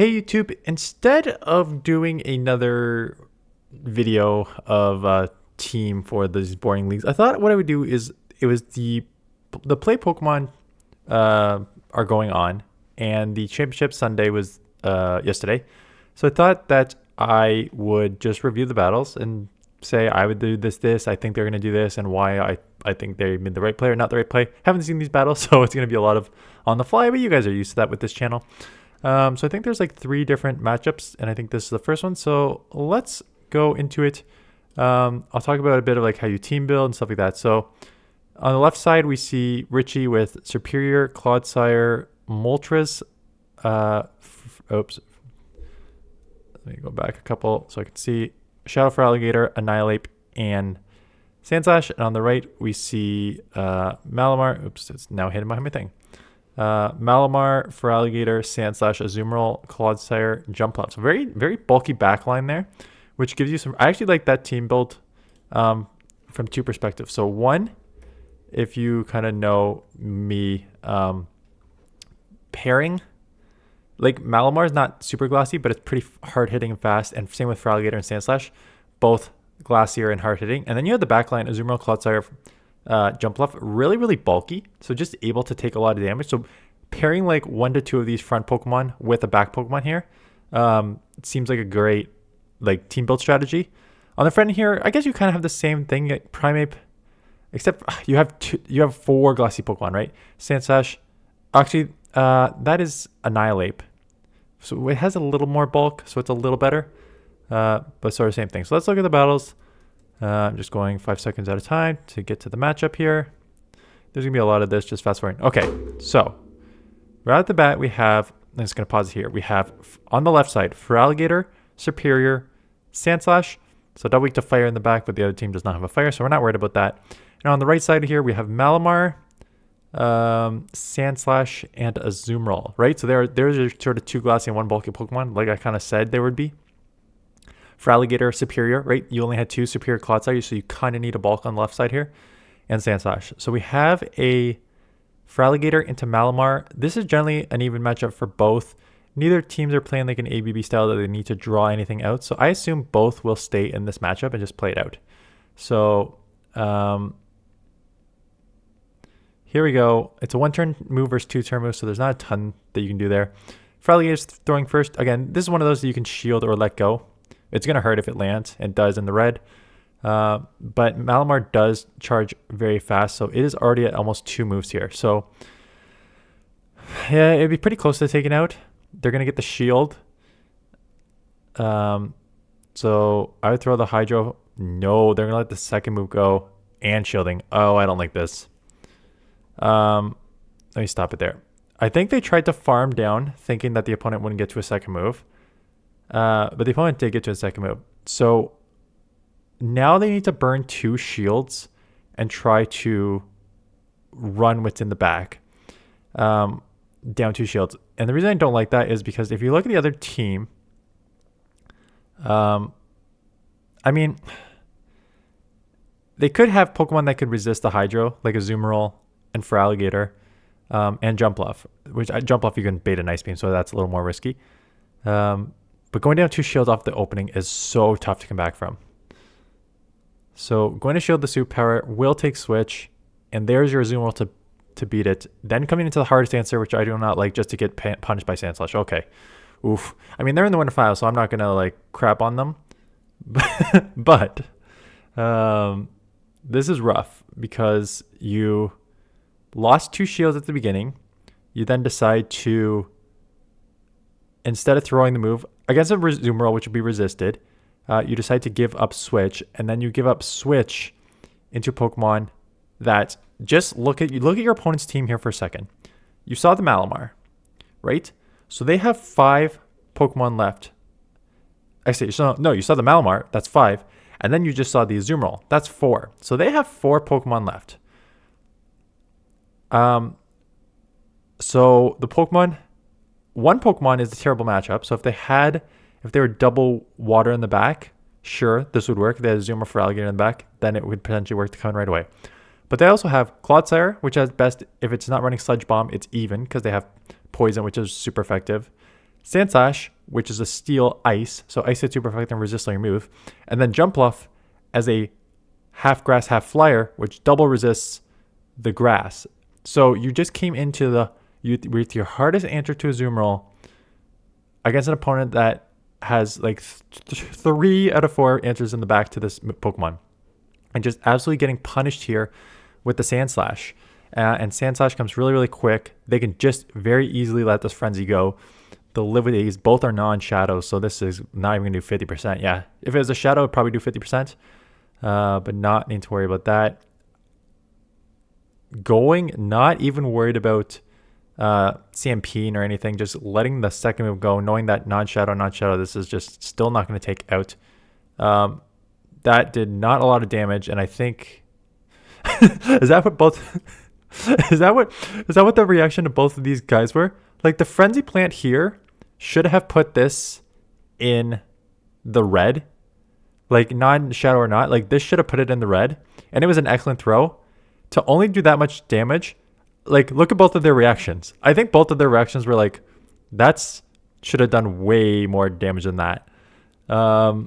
Hey YouTube, instead of doing another video of a team for these boring leagues, I thought what I would do is it was the play Pokemon are going on, and the championship Sunday was yesterday. So I thought that I would just review the battles and say I would do this. I think they're going to do this, and why I think they made the right play or not the right play. Haven't seen these battles, so it's going to be a lot of on the fly, but you guys are used to that with this channel. So I think there's like 3 different matchups, and I think this is the first one. So let's go into it. I'll talk about a bit of like how you team build and stuff like that. So on the left side, we see Richie with Superior, Clodsire, Moltres. Oops. Let me go back a couple so I can see Shadow for Alligator, Annihilate, and Sandslash. And on the right, we see Malamar. Oops, it's now hidden behind my thing. Malamar, for Alligator, Sandslash, Azumarill, Clodsire, Jumpluff. So very, very bulky backline there, which gives you some. I actually like that team build from 2 perspectives. So one, if you kind of know me, pairing, like Malamar is not super glassy, but it's pretty hard hitting and fast. And same with for Alligator and Sandslash, both glassier and hard hitting. And then you have the backline, Azumarill, Clodsire, Jumpluff, really, really bulky, so just able to take a lot of damage. So pairing like 1 to 2 of these front Pokemon with a back Pokemon here, it seems like a great like team build strategy. On the front here, I guess you kind of have the same thing, like Primeape, except you have 4 glassy Pokemon, right? Sandslash, actually, that is Annihilate, so it has a little more bulk, so it's a little better, but sort of same thing. So let's look at the battles. I'm just going 5 seconds at a time to get to the matchup here. There's going to be a lot of this, just fast forwarding. Okay, so right at the bat, we have, I'm just going to pause it here. We have on the left side, for Alligator, Superior, Sandslash. So double weak to fire in the back, but the other team does not have a fire, so we're not worried about that. And on the right side here, we have Malamar, Sandslash, and Azumarill, right? So there's your sort of 2 glassy and 1 bulky Pokemon, like I kind of said there would be. For Alligator, Superior, right? You only had 2 Superior Clodsire, so you kind of need a bulk on the left side here. And Sandslash. So we have a for Alligator into Malamar. This is generally an even matchup for both. Neither teams are playing like an ABB style that they need to draw anything out. So I assume both will stay in this matchup and just play it out. So here we go. It's a 1-turn move versus 2-turn move, so there's not a ton that you can do there. For Alligator's throwing first. Again, this is one of those that you can shield or let go. It's going to hurt if it lands, and does in the red. But Malamar does charge very fast, so it is already at almost 2 moves here. So, yeah, it'd be pretty close to taking out. They're going to get the shield. So I would throw the Hydro. No, they're going to let the second move go and shielding. Oh, I don't like this. Let me stop it there. I think they tried to farm down, thinking that the opponent wouldn't get to a second move. But the opponent did get to a second move. So now they need to burn 2 shields and try to run what's in the back. Down 2 shields. And the reason I don't like that is because if you look at the other team, I mean, they could have Pokemon that could resist the Hydro, like Azumarill and for Alligator, and Jumpluff. Which Jumpluff you can bait an Ice Beam, so that's a little more risky. But going down 2 shields off the opening is so tough to come back from. So going to shield the Super Power will take switch, and there's your Azumarill to beat it. Then coming into the hardest answer, which I do not like, just to get punished by Sandslash. Okay. Oof. I mean, they're in the winner file, so I'm not going to like crap on them. But this is rough because you lost 2 shields at the beginning. You then decide to, instead of throwing the move against a Azumarill, which would be resisted, you decide to give up switch, and then you give up switch into Pokemon that just look at your opponent's team here for a second. You saw the Malamar, right? So they have 5 Pokemon left. Actually, no, you saw the Malamar, that's 5, and then you just saw the Azumarill, that's 4. So they have 4 Pokemon left. So the Pokemon. One Pokemon is a terrible matchup. So if they were double water in the back, sure, this would work. If they had a Zoomer for Alligator in the back, then it would potentially work to come in right away. But they also have Clodsire, which has best, if it's not running Sludge Bomb, it's even because they have Poison, which is super effective. Sandslash, which is a steel ice. So ice hits you perfect and resists on your move. And then Jumpluff as a half grass, half flyer, which double resists the grass. So you just came into with your hardest answer to a Azumarill against an opponent that has like 3 out of 4 answers in the back to this Pokemon. And just absolutely getting punished here with the Sand Slash. And Sand Slash comes really, really quick. They can just very easily let this Frenzy go. They'll live with these. Both are non-shadows, so this is not even going to do 50%. Yeah, if it was a shadow, it'd probably do 50%. But not need to worry about that. Not even worried about CMP or anything. Just letting the second move go, knowing that non-shadow, this is just still not going to take out. That did not a lot of damage, and I think... is that what both... is that what the reaction to both of these guys were? Like, the Frenzy Plant here should have put this in the red. Like, non-shadow or not. Like, this should have put it in the red. And it was an excellent throw. To only do that much damage, like, look at both of their reactions. I think both of their reactions were like, that's should have done way more damage than that. But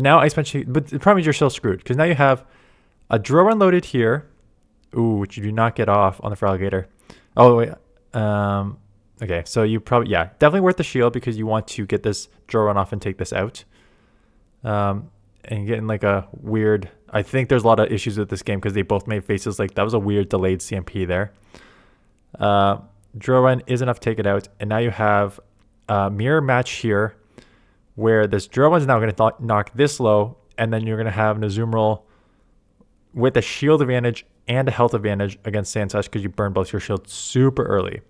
now Ice Punch, but the problem is you're still screwed. Because now you have a drill run loaded here. Ooh, which you do not get off on the Feraligatr. Oh, wait. Okay, so you probably, yeah, definitely worth the shield because you want to get this drill run off and take this out. And getting like a weird, I think there's a lot of issues with this game because they both made faces like that was a weird delayed CMP there. Drill run is enough to take it out. And now you have a mirror match here where this drill run is now going to knock this low. And then you're going to have an Azumarill with a shield advantage and a health advantage against Sand Slash because you burn both your shields super early.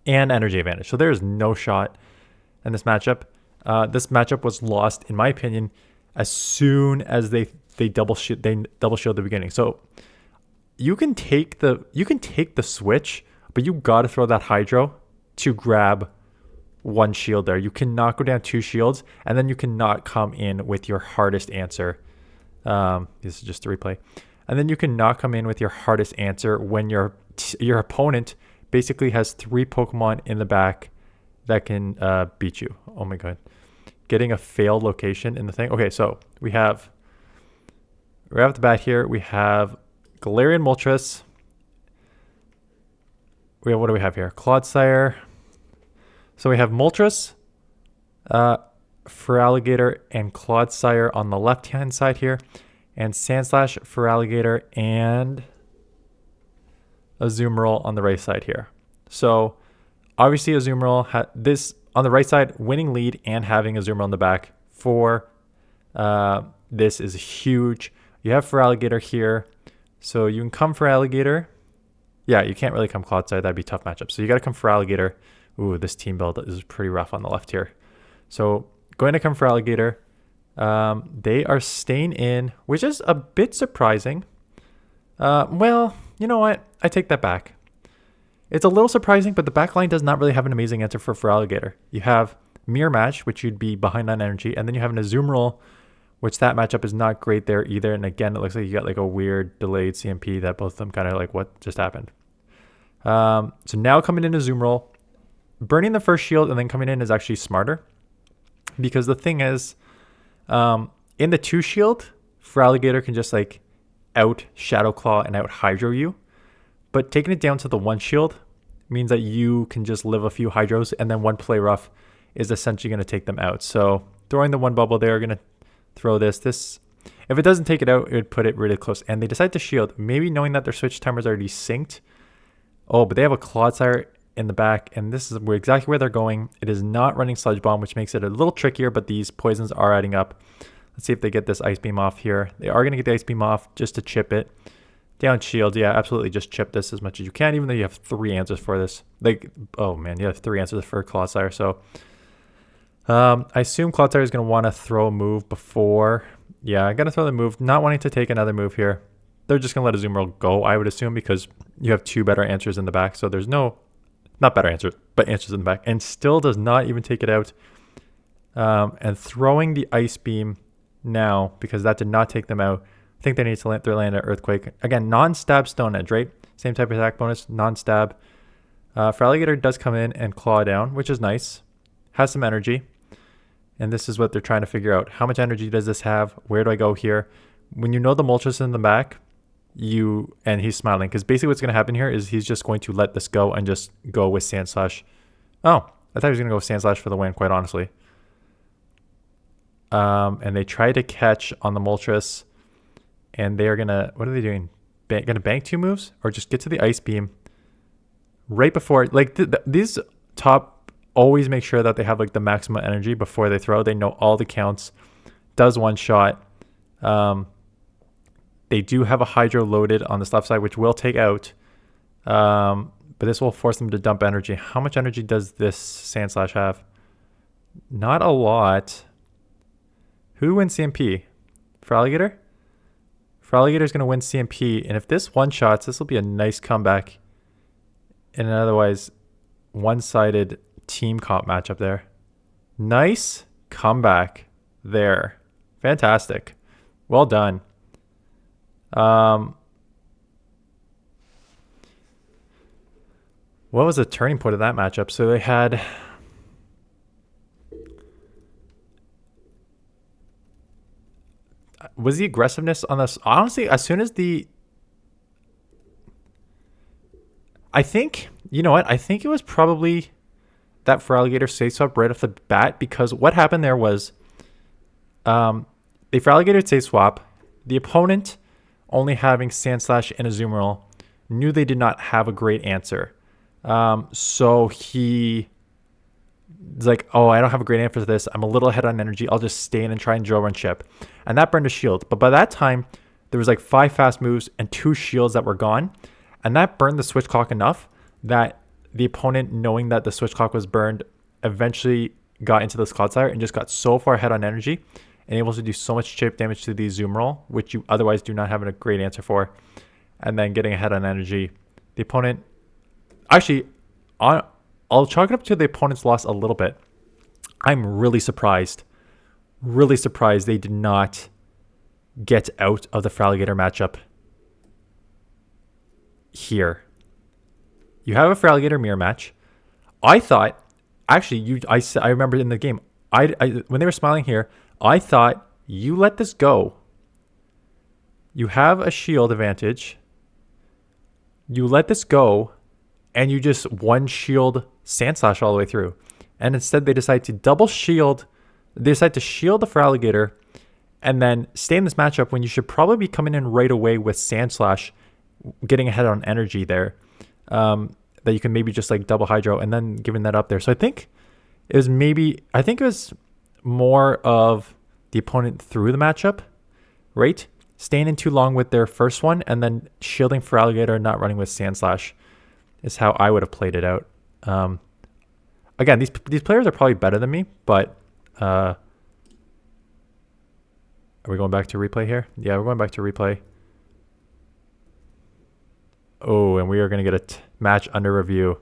And energy advantage. So there's no shot in this matchup. This matchup was lost, in my opinion, as soon as they double shield the beginning. So you can take the switch, but you gotta throw that Hydro to grab one shield there. You cannot go down 2 shields, and then you cannot come in with your hardest answer. This is just a replay. And then you cannot come in with your hardest answer when your opponent basically has 3 Pokemon in the back that can beat you. Oh my god. Getting a failed location in the thing. Okay, so we have right off the bat here, we have Galarian Moltres. What do we have here? Clodsire. So we have Moltres, Feraligatr, and Clodsire on the left-hand side here. And Sandslash, Feraligatr, and Azumarill on the right side here. So obviously Azumarill had this on the right side, winning lead and having Azumarill in the back for this is huge. You have Feraligatr here, so you can come Feraligatr. Yeah, you can't really come Clodsire. That'd be a tough matchup. So you got to come Feraligatr. Ooh, this team build is pretty rough on the left here. So going to come Feraligatr. They are staying in, which is a bit surprising. Well, you know what? I take that back. It's a little surprising, but the back line does not really have an amazing answer for Feraligatr. You have Mirror Match, which you'd be behind on energy, and then you have an Azumarill, which that matchup is not great there either. And again, it looks like you got like a weird delayed CMP that both of them kind of like, what just happened? So now coming in Azumarill, burning the first shield and then coming in is actually smarter. Because the thing is, in the 2 shield, Feraligatr can just like out Shadow Claw and out Hydro you. But taking it down to the 1 shield means that you can just live a few Hydros and then 1 Play Rough is essentially going to take them out. So throwing the 1 bubble there, going to throw this. If it doesn't take it out, it would put it really close. And they decide to shield, maybe knowing that their switch timer's already synced. Oh, but they have a Clodsire in the back, and this is exactly where they're going. It is not running Sludge Bomb, which makes it a little trickier, but these poisons are adding up. Let's see if they get this Ice Beam off here. They are going to get the Ice Beam off just to chip it. Down shield, yeah, absolutely just chip this as much as you can, even though you have 3 answers for this. Like, oh man, you have 3 answers for Clodsire, so... I assume Clodsire is going to want to throw a move before... Yeah, I'm going to throw the move, not wanting to take another move here. They're just going to let Azumarill go, I would assume, because you have 2 better answers in the back, so there's no... Not better answers, but answers in the back. And still does not even take it out. And throwing the Ice Beam now, because that did not take them out. I think they need to land an Earthquake. Again, non-stab Stone Edge, right? Same type of attack bonus, non-stab. Feraligatr does come in and claw down, which is nice. Has some energy. And this is what they're trying to figure out. How much energy does this have? Where do I go here? When you know the Moltres in the back, and he's smiling. Because basically what's going to happen here is he's just going to let this go and just go with Sand Slash. Oh, I thought he was going to go with Sand Slash for the win, quite honestly. And they try to catch on the Moltres. And they are going to... What are they doing? Going to bank 2 moves? Or just get to the Ice Beam right before... Like, these top... Always make sure that they have like the maximum energy before they throw. They know all the counts. Does one shot. They do have a Hydro loaded on this left side, which will take out. But this will force them to dump energy. How much energy does this Sand Slash have? Not a lot. Who wins CMP? Feraligatr? Feraligatr is going to win CMP. And if this one-shots, this will be a nice comeback in an otherwise one-sided team comp matchup there. Nice comeback there. Fantastic. Well done. What was the turning point of that matchup? So they had... Was the aggressiveness on this... Honestly, as soon as the... I think... You know what? I think it was probably... that Feraligatr safe swap right off the bat, because what happened there was the Feraligatr safe swap, the opponent only having Sand Slash and Azumarill knew they did not have a great answer. So he is like, oh, I don't have a great answer for this. I'm a little ahead on energy. I'll just stay in and try and drill run chip. And that burned a shield. But by that time, there was like 5 fast moves and 2 shields that were gone. And that burned the switch clock enough that the opponent, knowing that the switch clock was burned, eventually got into this Clodsire and just got so far ahead on energy and able to do so much chip damage to the Azumarill, which you otherwise do not have a great answer for. And then getting ahead on energy. The opponent... Actually, I'll chalk it up to the opponent's loss a little bit. I'm really surprised. Really surprised they did not get out of the Feraligatr matchup here. You have a Feraligatr mirror match. I thought, actually, I remember in the game, when they were smiling here, I thought you let this go. You have a shield advantage. You let this go, and you just one shield Sand Slash all the way through. And instead, they decide to double shield. They decide to shield the Feraligatr, and then stay in this matchup when you should probably be coming in right away with Sand Slash, getting ahead on energy there. That you can maybe just like double Hydro and then giving that up there. So I think it was more of the opponent through the matchup, right? Staying in too long with their first one and then shielding Feraligatr and not running with Sand Slash is how I would have played it out. Again, these players are probably better than me, but are we going back to replay here? Yeah, we're going back to replay. Oh, and we are going to get a match under review.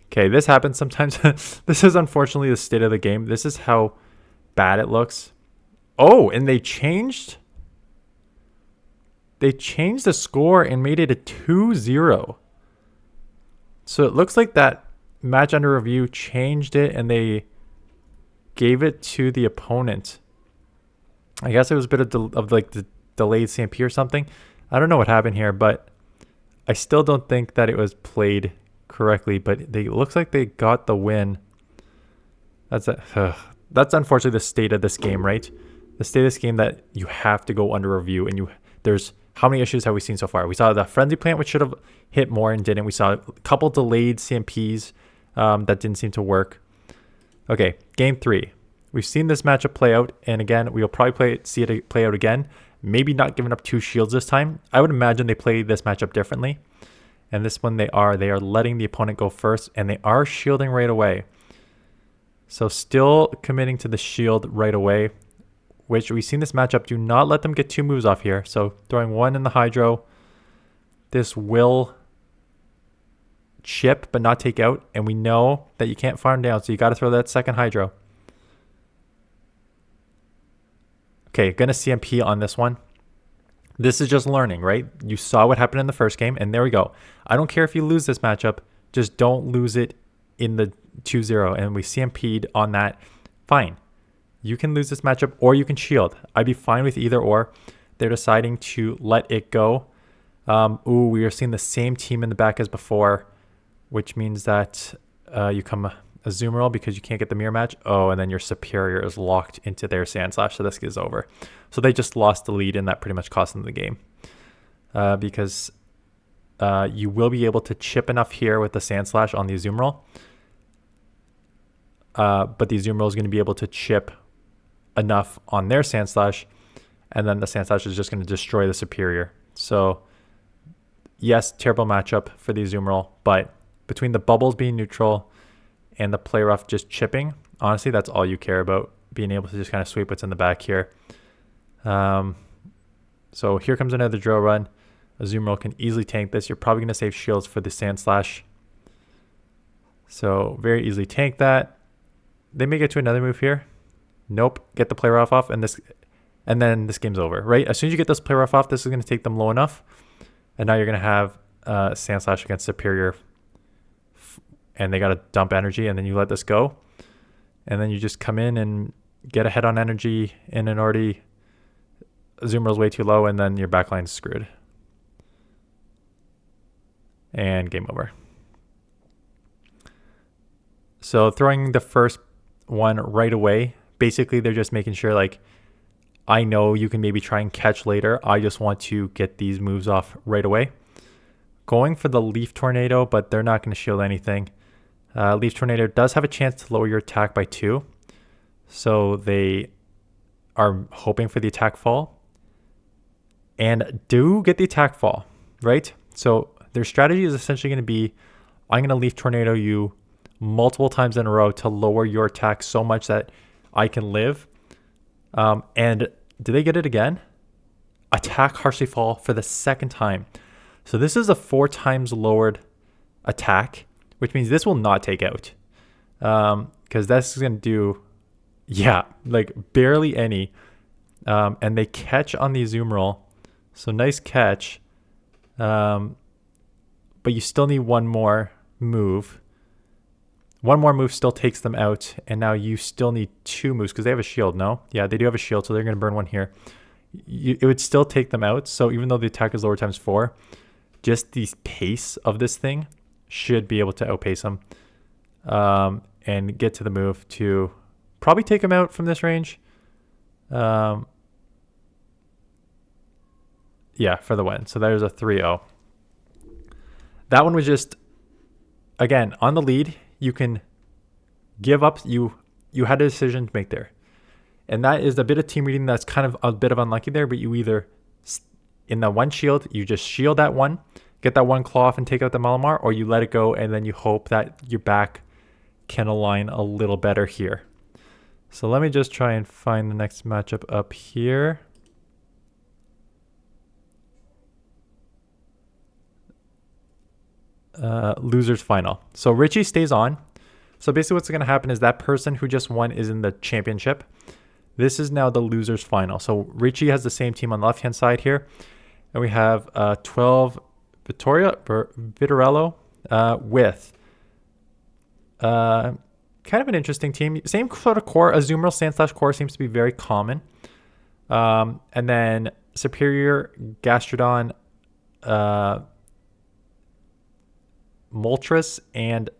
Okay, this happens sometimes. This is unfortunately the state of the game. This is how bad it looks. Oh, and they changed the score and made it a 2-0. So it looks like that match under review changed it and they gave it to the opponent. I guess it was a bit of like the delayed CMP or something. I don't know what happened here, but I still don't think that it was played correctly. But it looks like they got the win. That's unfortunately the state of this game, right? The state of this game that you have to go under review, and there's how many issues have we seen so far? We saw the Frenzy Plant, which should have hit more and didn't. We saw a couple delayed CMPs that didn't seem to work. Okay, game 3. We've seen this matchup play out, and again, we'll probably see it play out again. Maybe not giving up 2 shields this time. I would imagine they play this matchup differently. And this one they are letting the opponent go first, and they are shielding right away. So still committing to the shield right away, which we've seen this matchup. Do not let them get 2 moves off here. So throwing 1 in the Hydro. This will chip but not take out, and we know that you can't farm down, so you got to throw that second Hydro. Okay, gonna CMP on this one. This is just learning, right? You saw what happened in the first game, and there we go. I don't care if you lose this matchup, just don't lose it in the 2-0, and we CMP'd on that. Fine. You can lose this matchup, or you can shield. I'd be fine with either or. They're deciding to let it go. Ooh, we are seeing the same team in the back as before, which means that you come Azumarill because you can't get the mirror match. Oh, and then your superior is locked into their Sand Slash, so this is over. So they just lost the lead, and that pretty much cost them the game. Because you will be able to chip enough here with the Sand Slash on the Azumarill. But the Azumarill is going to be able to chip enough on their Sand Slash, and then the Sand Slash is just going to destroy the superior. So yes, terrible matchup for the Azumarill, but between the bubbles being neutral and the play rough just chipping, honestly, that's all you care about, being able to just kind of sweep what's in the back here. So here comes another drill run. Azumarill can easily tank this. You're probably going to save shields for the Sand Slash. So very easily tank that. They may get to another move here. Nope. Get the play rough off, and then this game's over, right? As soon as you get this play rough off, this is going to take them low enough. And now you're going to have Sand Slash against superior, and they got to dump energy, and then you let this go. And then you just come in and get ahead on energy in an already Azumarill's way too low, and then your backline's screwed. And game over. So throwing the first one right away, basically they're just making sure, like, I know you can maybe try and catch later. I just want to get these moves off right away. Going for the Leaf Tornado, but they're not going to shield anything. Leaf Tornado does have a chance to lower your attack by 2. So they are hoping for the attack fall. And do get the attack fall, right? So their strategy is essentially going to be, I'm going to Leaf Tornado you multiple times in a row to lower your attack so much that I can live. And do they get it again? Attack Harshly Fall for the second time. So this is a 4 times lowered attack, which means this will not take out. Because this is going to do, yeah, like barely any. And they catch on the Azumarill. So nice catch. But you still need one more move. One more move still takes them out, and now you still need 2 moves because they have a shield, no? Yeah, they do have a shield, so they're going to burn one here. It would still take them out, so even though the attack is lower times 4, just the pace of this thing should be able to outpace them and get to the move to probably take them out from this range. Yeah, for the win. So there's a 3-0. That one was just, again, on the lead. You can give up. You had a decision to make there. And that is a bit of team reading that's kind of a bit of unlucky there, but you either, in that one shield, you just shield that one, get that one claw off and take out the Malamar, or you let it go and then you hope that your back can align a little better here. So let me just try and find the next matchup up here. Losers final. So Richie stays on. So basically what's going to happen is that person who just won is in the championship. This is now the losers final. So Richie has the same team on the left hand side here, and we have 12 Vitorello with kind of an interesting team. Same sort of core. Azumarill Sand Slash core seems to be very common. And then Superior, Gastrodon, Moltres, and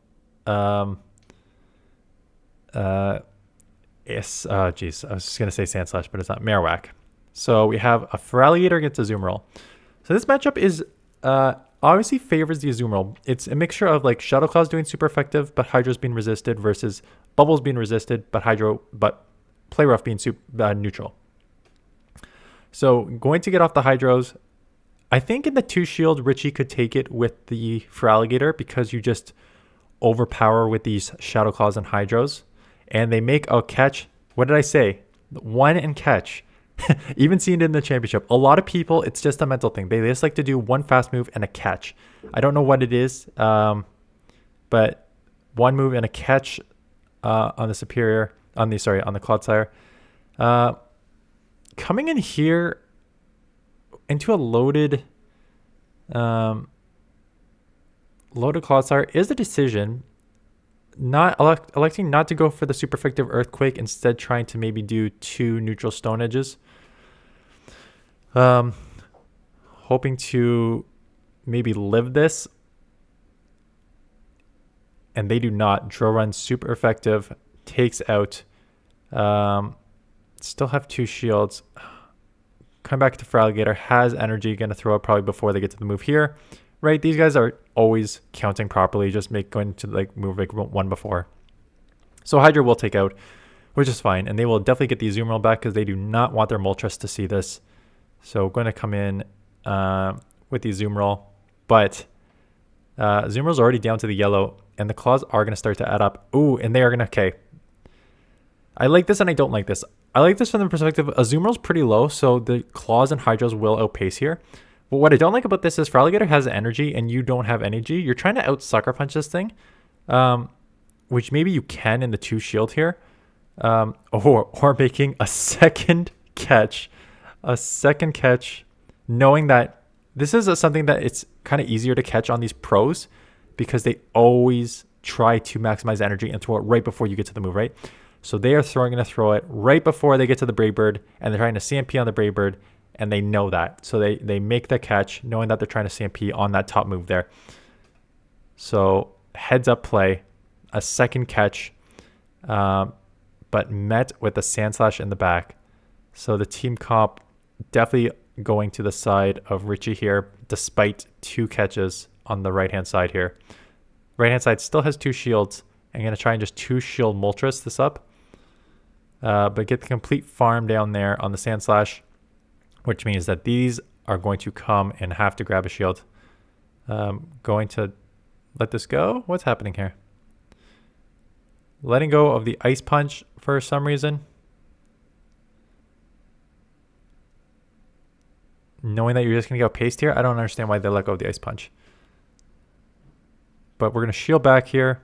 yes, I was just gonna say Sand Slash, but it's not. Marowak. So we have a Feraligatr against Azumarill. So this matchup is obviously favors the Azumarill. It's a mixture of like Shadow Claw's doing super effective, but Hydro's being resisted, versus Bubbles being resisted, but Play Rough being neutral. So going to get off the Hydros. I think in the 2 shield, Richie could take it with the Feraligatr because you just overpower with these Shadow Claws and Hydros. And they make a catch. What did I say? 1 and catch. Even seen it in the championship. A lot of people, it's just a mental thing. They just like to do 1 fast move and a catch. I don't know what it is. but one move and a catch on the superior, on the Clodsire. Coming in here into a loaded Clodsire is a decision. Electing not to go for the super effective Earthquake, instead trying to maybe do 2 neutral Stone Edges. Hoping to maybe live this. And they do not. Drill Run, super effective. Takes out. Still have 2 shields. Come back to Feraligatr. Has energy. Going to throw it probably before they get to the move here. Right? These guys are always counting properly. Just going to like move like 1 before. So Hydra will take out, which is fine. And they will definitely get the Azumarill back because they do not want their Moltres to see this. So going to come in with the Azumarill. But Azumarill's already down to the yellow. And the claws are going to start to add up. Ooh, and they are going to... Okay. I like this and I don't like this. I like this from the perspective Azumarill's pretty low, so the claws and Hydros will outpace here. But what I don't like about this is Feraligatr has energy and you don't have energy. You're trying to out-Sucker Punch this thing, which maybe you can in the 2 shield here. Or making a second catch. A second catch, knowing that this is something that it's kind of easier to catch on these pros, because they always try to maximize energy and throw it right before you get to the move, right? So they are going to throw it right before they get to the Brave Bird, and they're trying to CMP on the Brave Bird, and they know that. So they make the catch, knowing that they're trying to CMP on that top move there. So heads up play, a second catch, but met with a Sand Slash in the back. So the team comp definitely going to the side of Richie here, despite 2 catches on the right-hand side here. Right-hand side still has 2 shields. I'm going to try and just 2 shield Moltres this up. But get the complete farm down there on the Sand Slash, which means that these are going to come and have to grab a shield. Going to let this go? What's happening here? Letting go of the Ice Punch for some reason. Knowing that you're just going to get outpaced here, I don't understand why they let go of the Ice Punch. But we're going to shield back here.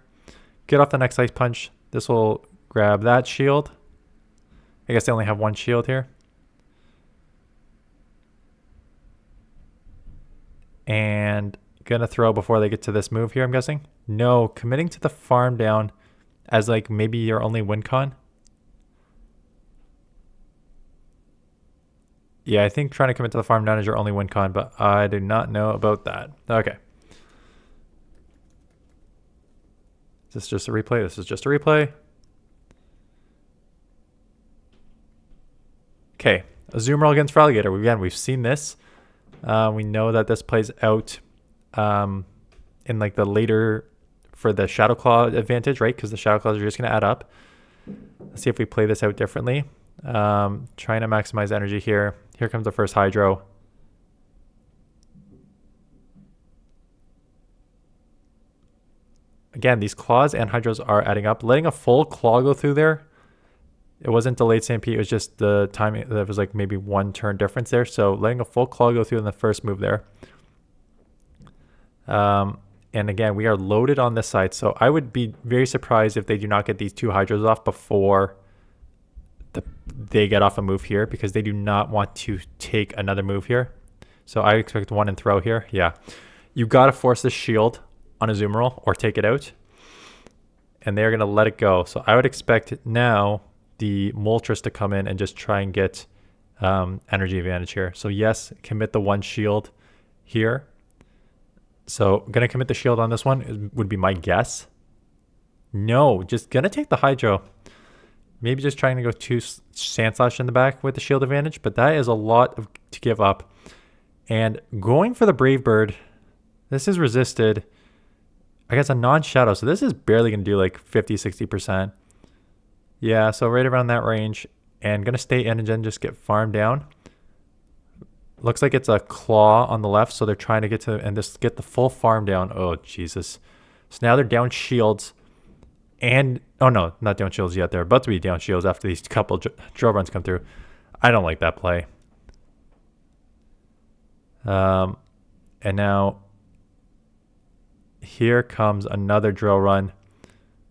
Get off the next Ice Punch. This will grab that shield. I guess they only have 1 shield here. And going to throw before they get to this move here, I'm guessing. No, committing to the farm down as like maybe your only win con. Yeah, I think trying to commit to the farm down is your only win con, but I do not know about that. Okay. Is this just a replay? This is just a replay. Okay, Azumarill against Feraligatr. Again, we've seen this. We know that this plays out in like the later for the Shadow Claw advantage, right? Because the Shadow Claws are just going to add up. Let's see if we play this out differently. Trying to maximize energy here. Here comes the first Hydro. Again, these Claws and Hydros are adding up. Letting a full Claw go through there. It wasn't delayed CMP. It was just the timing. There was like maybe 1 turn difference there. So letting a full Claw go through in the first move there. And again, we are loaded on this side. So I would be very surprised if they do not get these 2 Hydros off before they get off a move here, because they do not want to take another move here. So I expect 1 and throw here. Yeah. You got to force the shield on Azumarill or take it out. And they're going to let it go. So I would expect now the Moltres to come in and just try and get energy advantage here. So yes, commit the 1 shield here. So going to commit the shield on this one would be my guess. No, just going to take the Hydro. Maybe just trying to go 2 Sand Slash in the back with the shield advantage, but that is a lot to give up. And going for the Brave Bird, this is resisted. I guess a non-shadow, so this is barely going to do like 50-60%. Yeah, so right around that range. And going to stay in and then just get farmed down. Looks like it's a Claw on the left, so they're trying to get to and just get the full farm down. Oh, Jesus. So now they're down shields. And, oh no, not down shields yet. They're about to be down shields after these couple drill runs come through. I don't like that play. And now, here comes another drill run.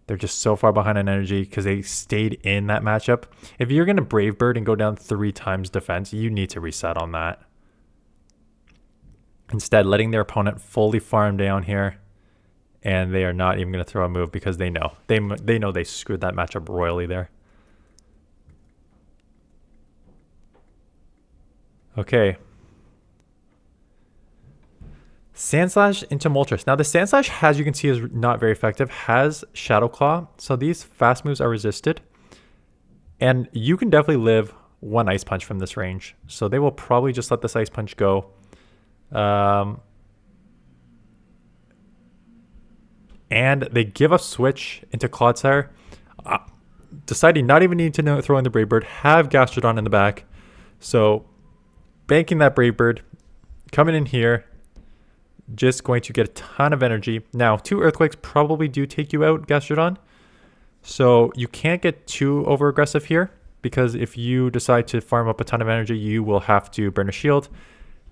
They're just so far behind on energy because they stayed in that matchup. If you're going to Brave Bird and go down 3 times defense, you need to reset on that. Instead, letting their opponent fully farm down here. And they are not even going to throw a move because they know. They know they screwed that matchup royally there. Okay. Sandslash into Moltres. Now the Sandslash, as you can see, is not very effective. Has Shadow Claw. So these fast moves are resisted. And you can definitely live 1 Ice Punch from this range. So they will probably just let this Ice Punch go. And they give a switch into Clodsire. Deciding not even need to throw in the Brave Bird. Have Gastrodon in the back. So banking that Brave Bird. Coming in here. Just going to get a ton of energy. Now, 2 Earthquakes probably do take you out, Gastrodon. So you can't get too over aggressive here. Because if you decide to farm up a ton of energy, you will have to burn a shield.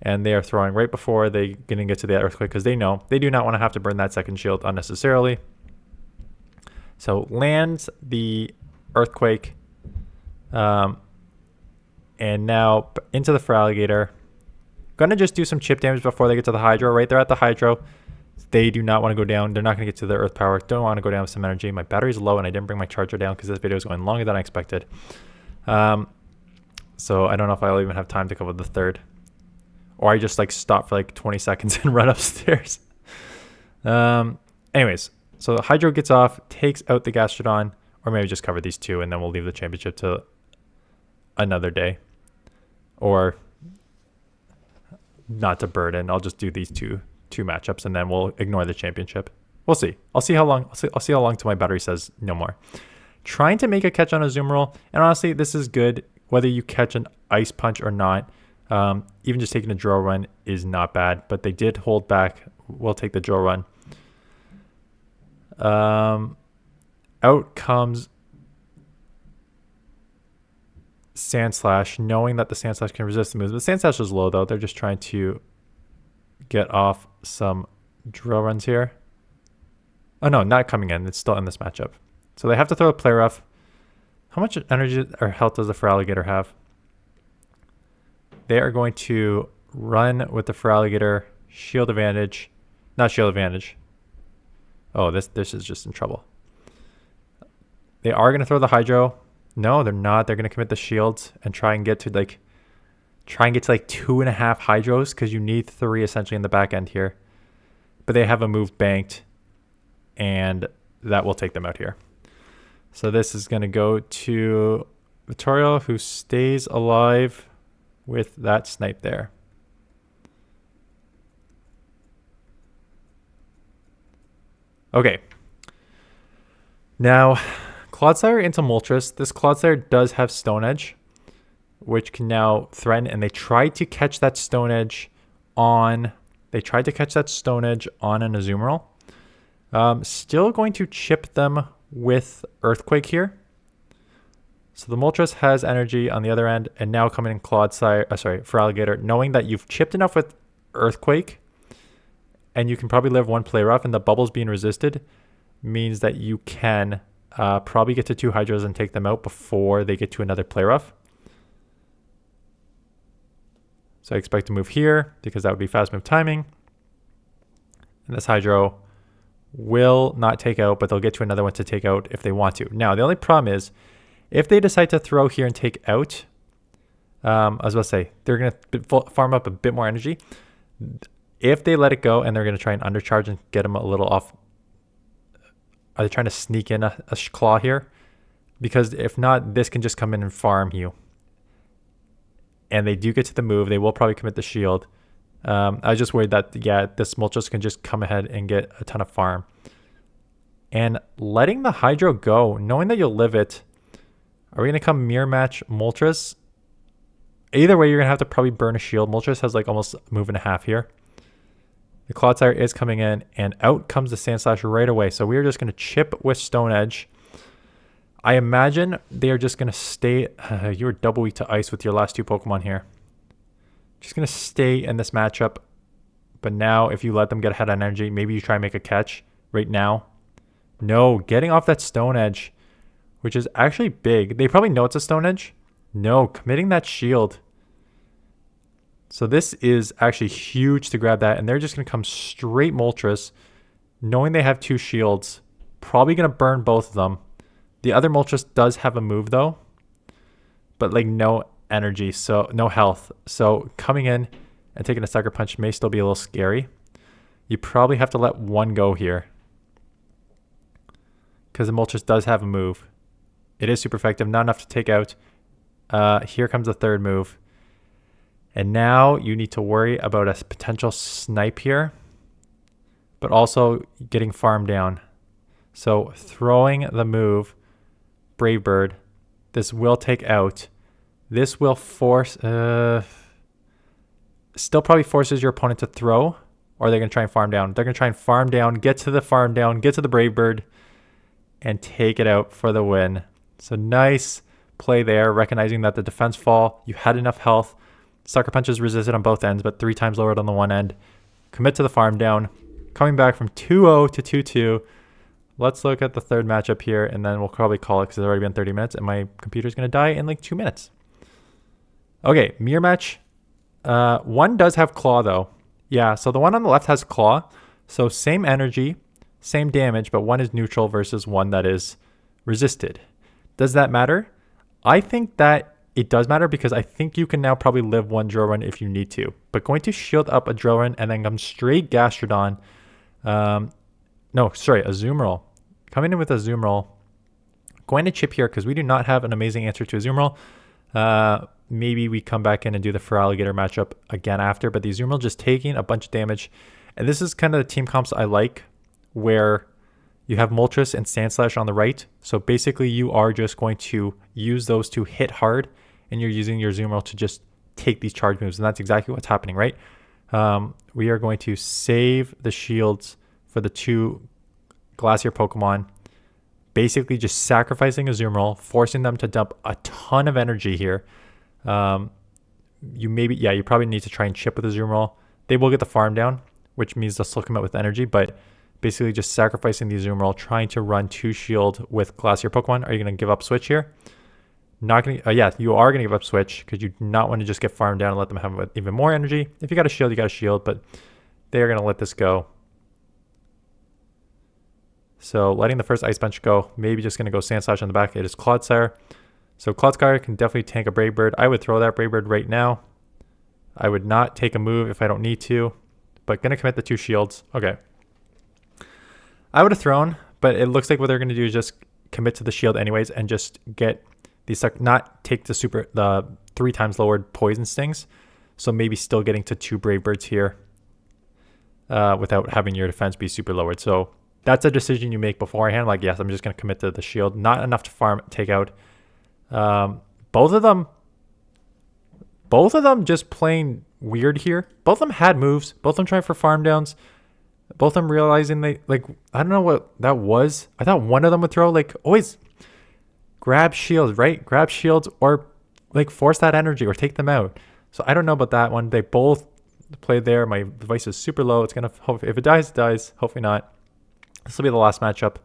And they are throwing right before they going to get to the Earthquake. Because they know they do not want to have to burn that second shield unnecessarily. So lands the Earthquake. And now into the Feraligatr. Gonna just do some chip damage before they get to the Hydro. Right there at the Hydro. They do not want to go down. They're not going to get to the Earth Power. Don't want to go down with some energy. My battery's low and I didn't bring my charger down because this video is going longer than I expected. So I don't know if I'll even have time to cover the third. Or I just like stop for like 20 seconds and run upstairs. Anyways, so the Hydro gets off, takes out the Gastrodon. Or maybe just cover these 2 and then we'll leave the championship to another day. Or not to burden. I'll just do these two matchups and then we'll ignore the championship. We'll see. I'll see how long till my battery says no more. Trying to make a catch on a Azumarill, and honestly, this is good whether you catch an Ice Punch or not. Even just taking a drill run is not bad, but they did hold back. We'll take the drill run. Out comes Sandslash, knowing that the Sandslash can resist the moves. But Sandslash is low, though. They're just trying to get off some drill runs here. Oh, no, not coming in. It's still in this matchup. So they have to throw a Play Rough. How much energy or health does the Feraligatr have? They are going to run with the Feraligatr. Shield advantage. Not shield advantage. Oh, this is just in trouble. They are going to throw the Hydro. No, they're not. They're going to commit the shields and try and get to like 2.5 Hydros because you need 3 essentially in the back end here. But they have a move banked and that will take them out here. So this is going to go to Vittorio, who stays alive with that snipe there. Okay. Now, Clodsire into Moltres. This Clodsire does have Stone Edge, which can now threaten, and they tried to catch that Stone Edge on an Azumarill. Still going to chip them with Earthquake here. So the Moltres has energy on the other end, and now coming in Feraligatr, knowing that you've chipped enough with Earthquake, and you can probably live 1 Play Rough, and the bubbles being resisted means that you can probably get to 2 Hydros and take them out before they get to another Play Rough. So I expect to move here because that would be fast move timing. And this Hydro will not take out, but they'll get to another one to take out if they want to. Now, the only problem is if they decide to throw here and take out, I was about to say, they're going to farm up a bit more energy. If they let it go and they're going to try and undercharge and get them a little off, are they trying to sneak in a claw here? Because if not, this can just come in and farm you. And they do get to the move. They will probably commit the shield. I was just worried that, yeah, this Moltres can just come ahead and get a ton of farm. And letting the Hydro go, knowing that you'll live it, are we going to come mirror match Moltres? Either way, you're going to have to probably burn a shield. Moltres has like almost a move and a half here. The Clodsire is coming in, and out comes the Sandslash right away. So we are just going to chip with Stone Edge. I imagine they are just going to stay. You're double weak to ice with your last 2 Pokemon here. Just going to stay in this matchup. But now if you let them get ahead on energy, maybe you try and make a catch right now. No, getting off that Stone Edge, which is actually big. They probably know it's a Stone Edge. No, committing that shield. So this is actually huge to grab that. And they're just going to come straight Moltres, knowing they have 2 shields. Probably going to burn both of them. The other Moltres does have a move though, but like no energy, so no health. So coming in and taking a Sucker Punch may still be a little scary. You probably have to let one go here, because the Moltres does have a move. It is super effective, not enough to take out. Here comes the third move. And now you need to worry about a potential snipe here, but also getting farmed down. So throwing the move, Brave Bird, this will take out. This will force, still probably forces your opponent to throw, or they're going to try and farm down. They're going to try and farm down, get to the farm down, get to the Brave Bird, and take it out for the win. So nice play there, recognizing that the defense fall, you had enough health. Sucker Punches resisted on both ends, but 3 times lowered on the one end. Commit to the farm down. Coming back from 2-0 to 2-2. Let's look at the third matchup here, and then we'll probably call it because it's already been 30 minutes, and my computer's going to die in like 2 minutes. Okay, mirror match. One does have Claw, though. Yeah, so the one on the left has Claw. So same energy, same damage, but one is neutral versus one that is resisted. Does that matter? I think that it does matter, because I think you can now probably live one drill run if you need to. But going to shield up a drill run and then come straight Gastrodon. No, sorry, a Azumarill. Coming in with a Azumarill. Going to chip here because we do not have an amazing answer to Azumarill. Maybe we come back in and do the Feraligatr matchup again after. But the Azumarill just taking a bunch of damage. And this is kind of the team comps I like, where you have Moltres and Sandslash on the right. So basically you are just going to use those to hit hard, and you're using your Azumarill to just take these charge moves. And that's exactly what's happening, right? We are going to save the shields for the 2 Glacier Pokemon. Basically just sacrificing Azumarill, forcing them to dump a ton of energy here. You probably need to try and chip with Azumarill. They will get the farm down, which means they'll still come out with energy, but basically just sacrificing the Azumarill, trying to run 2 shield with Glacier Pokemon. Are you going to give up Switch here? Not going to. Yeah, you are going to give up Switch, because you do not want to just get farmed down and let them have even more energy. If you got a shield, you got a shield, but they are going to let this go. So letting the first Ice Punch go, maybe just going to go Sandslash on the back. It is Clodsire. So Clodsire can definitely tank a Brave Bird. I would throw that Brave Bird right now. I would not take a move if I don't need to, but going to commit the 2 shields. Okay. I would have thrown, but it looks like what they're going to do is just commit to the shield anyways and just get these, not take the 3 times lowered poison stings. So maybe still getting to 2 Brave Birds here without having your defense be super lowered. So that's a decision you make beforehand. Like, yes, I'm just going to commit to the shield. Not enough to farm, take out. Both of them just playing weird here. Both of them had moves. Both of them trying for farm downs. Both of them realizing I don't know what that was. I thought one of them would throw, always grab shields, right? Grab shields, or force that energy or take them out. So I don't know about that one. They both played there. My device is super low. It's going to, if it dies, it dies. Hopefully not. This will be the last matchup.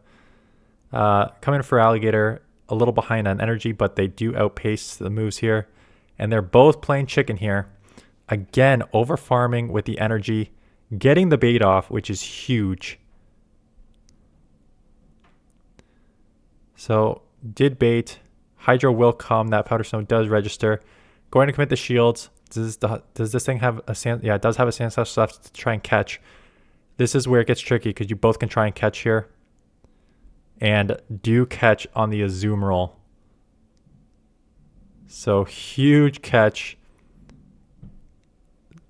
Coming for Alligator, a little behind on energy, but they do outpace the moves here. And they're both playing chicken here. Again, over farming with the energy, getting the bait off, which is huge. So did bait. Hydro will come. That Powder Snow does register. Going to commit the shields. Does this thing have a sand? Yeah, it does have a Sandslash left to try and catch. This is where it gets tricky, because you both can try and catch here. And do catch on the Azumarill. So huge catch.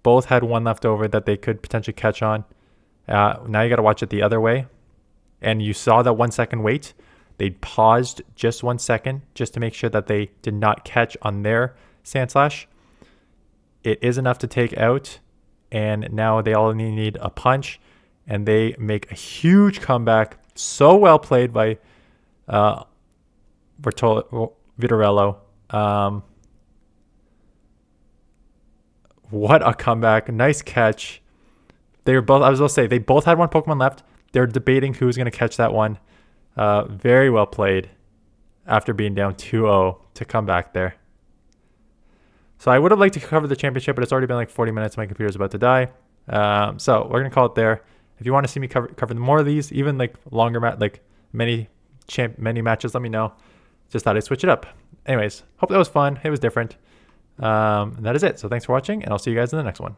Both had one left over that they could potentially catch on. Now you got to watch it the other way. And you saw that 1 second wait. They paused just 1 second just to make sure that they did not catch on their Sandslash. It is enough to take out. And now they all need a punch. And they make a huge comeback. So well played by Vitorello. What a comeback. Nice catch. They were both, I was going to say, they both had one Pokemon left. They're debating who's going to catch that one. Very well played after being down 2-0 to come back there. So I would have liked to cover the championship, but it's already been like 40 minutes. My computer's about to die. So we're going to call it there. If you want to see me cover more of these, even like longer, like many matches, let me know. Just thought I'd switch it up. Anyways, hope that was fun. It was different. And that is it. So thanks for watching, and I'll see you guys in the next one.